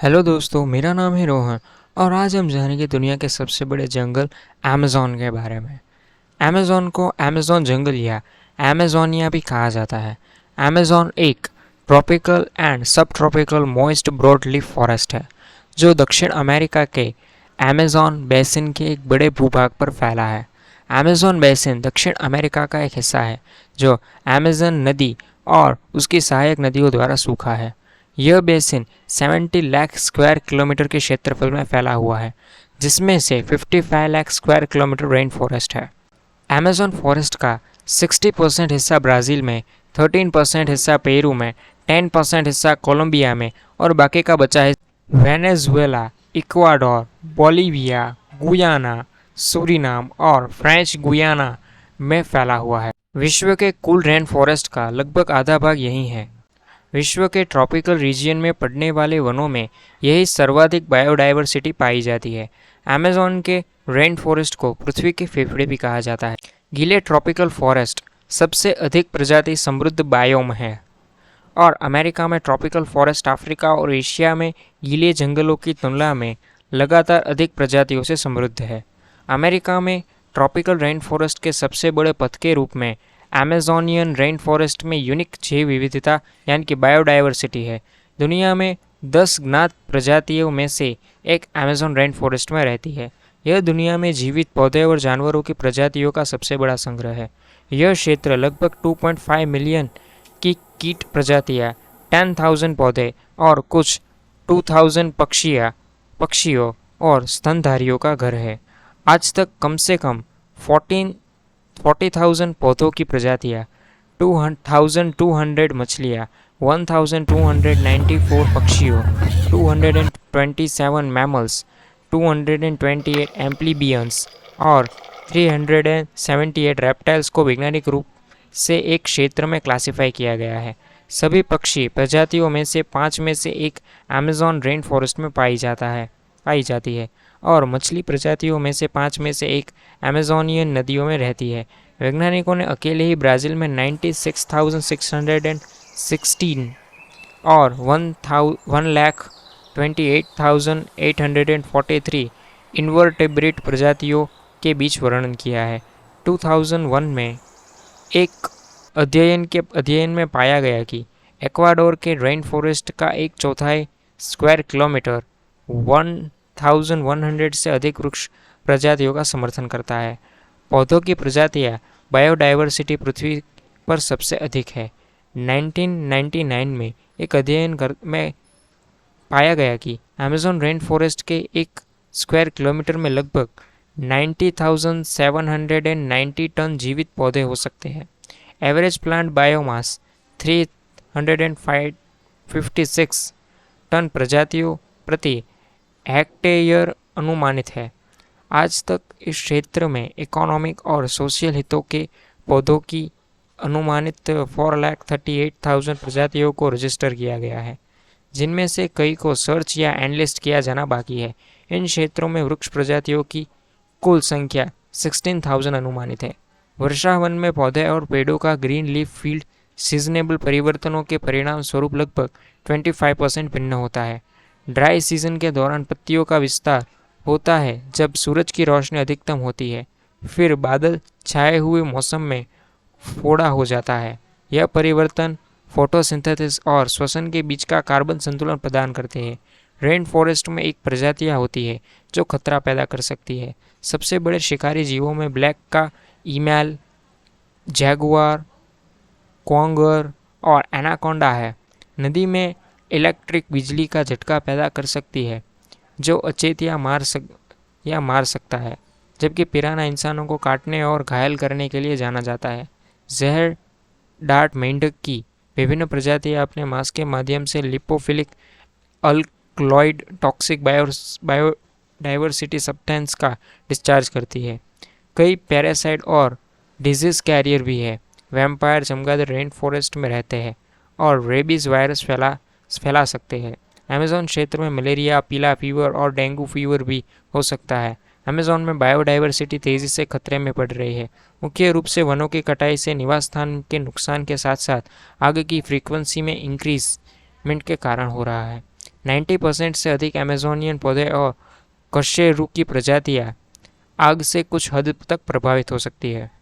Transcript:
Hello दोस्तों, मेरा नाम है रोहन और आज हम जानेंगे दुनिया के सबसे बड़े जंगल अमेज़न के बारे में। अमेज़न को अमेज़न जंगल या अमेज़ोनिया भी कहा जाता है। अमेज़न एक tropical and subtropical moist broadleaf forest है जो दक्षिण अमेरिका के अमेज़न बेसिन के एक बड़े भूभाग पर फैला है। अमेज़न बेसिन दक्षिण अमेरिका का एक हिस्सा है जो अमेज़न नदी और उसकी सहायक नदियों द्वारा सूखा है। यह बेसिन 70 लाख स्क्वायर किलोमीटर के क्षेत्रफल में फैला हुआ है, जिसमें से 55 lakh square kilometre rain forest है। अमेज़न फॉरेस्ट का 60% हिस्सा ब्राज़ील में, 13% हिस्सा पेरू में, 10% हिस्सा कोलंबिया में और बाकी का बचा हिस्सा Venezuela, Ecuador, Bolivia, Guyana, Suriname और फ्रेंच गुयाना में फैला हुआ है। विश्व के कुल रेन फॉरेस्ट का लगभग आधा भाग यहीं है। विश्व के ट्रॉपिकल रीजियन में पड़ने वाले वनों में यही सर्वाधिक बायोडाइवर्सिटी पाई जाती है। अमेज़न के रेन फॉरेस्ट को पृथ्वी के फेफड़े भी कहा जाता है। गीले ट्रॉपिकल फॉरेस्ट सबसे अधिक प्रजाति समृद्ध बायोम है और अमेरिका में ट्रॉपिकल फॉरेस्ट अफ्रीका और एशिया में गीले जंगलों की तुलना में लगातार अधिक प्रजातियों से समृद्ध है। अमेरिका में ट्रॉपिकल रेन फॉरेस्ट के सबसे बड़े पथ के रूप में अमेज़ोनियन रेन फॉरेस्ट में यूनिक जैव विविधता यानी कि बायोडाइवर्सिटी है। दुनिया में 10 ज्ञात प्रजातियों में से एक अमेज़न रेन फॉरेस्ट में रहती है। यह दुनिया में जीवित पौधे और जानवरों की प्रजातियों का सबसे बड़ा संग्रह है। यह क्षेत्र लगभग 2.5 मिलियन की कीट प्रजातियां, 10,000 पौधे और कुछ 2,000 पक्षियों और स्तनधारियों का घर है। आज तक कम से कम 40,000 पौधों की प्रजातियां, 2,200 मछलियां, 1,294 पक्षियों, 227 मैमल्स, 228 एम्फीबियंस और 378 रेप्टाइल्स को वैज्ञानिक रूप से एक क्षेत्र में क्लासिफाई किया गया है। सभी पक्षी प्रजातियों में से 5 में से एक अमेज़न रेन फॉरेस्ट में पाई जाती है और मछली प्रजातियों में से 5 में से एक अमेज़ोनियन नदियों में रहती है। वैज्ञानिकों ने अकेले ही ब्राज़ील में 96,616 और 1,28,843 इन्वर्टेब्रेट प्रजातियों के बीच वर्णन किया है। 2001 में एक अध्ययन में पाया गया कि इक्वाडोर के रेन फॉरेस्ट का एक चौथाई स्क्वायर किलोमीटर 1,100 से अधिक वृक्ष प्रजातियों का समर्थन करता है। पौधों की प्रजातियां बायोडाइवर्सिटी पृथ्वी पर सबसे अधिक है। 1999 में एक में पाया गया कि अमेज़न रेन फॉरेस्ट के एक स्क्वायर किलोमीटर में लगभग 90,790 टन जीवित पौधे हो सकते हैं। एवरेज प्लांट बायोमास 356 टन प्रजातियों प्रति हेक्टेयर अनुमानित है। आज तक इस क्षेत्र में इकोनॉमिक और सोशल हितों के पौधों की अनुमानित 4,38,000 प्रजातियों को रजिस्टर किया गया है, जिनमें से कई को सर्च या एनलिस्ट किया जाना बाकी है। इन क्षेत्रों में वृक्ष प्रजातियों की कुल संख्या 16,000 अनुमानित है। वर्षा वन में पौधे और पेड़ों का ग्रीन लीफ फील्ड सीजनेबल परिवर्तनों के परिणाम स्वरूप लगभग 25% भिन्न होता है। ड्राई सीजन के दौरान पत्तियों का विस्तार होता है जब सूरज की रोशनी अधिकतम होती है, फिर बादल छाए हुए मौसम में फोड़ा हो जाता है। यह परिवर्तन फोटोसिंथेसिस और श्वसन के बीच का कार्बन संतुलन प्रदान करते हैं। रेन फॉरेस्ट में एक प्रजातियां होती है जो खतरा पैदा कर सकती है। सबसे बड़े शिकारी जीवों में ब्लैक का ईमेल, जैगुआर, कोंगर और एनाकोंडा है। नदी में इलेक्ट्रिक बिजली का झटका पैदा कर सकती है जो अचेत या मार सकता है, जबकि पिराना इंसानों को काटने और घायल करने के लिए जाना जाता है। जहर डार्ट मेंढक की विभिन्न प्रजातियां अपने मांस के माध्यम से lipophilic alkaloid toxic biodiversity substance का डिस्चार्ज करती है। कई पैरासाइट और डिजीज कैरियर भी है। वैम्पायर चमगादड़ रेन फॉरेस्ट में रहते हैं और रेबीज वायरस फैला सकते हैं। अमेज़न क्षेत्र में मलेरिया, पीला फीवर और डेंगू फीवर भी हो सकता है। अमेज़न में बायोडाइवर्सिटी तेज़ी से खतरे में पड़ रही है, मुख्य रूप से वनों की कटाई से निवास स्थान के नुकसान के साथ साथ आग की फ्रीक्वेंसी में इंक्रीजमेंट के कारण हो रहा है। 90% से अधिक अमेजोनियन पौधे और कशेरुकी प्रजातियां आग से कुछ हद तक प्रभावित हो सकती है।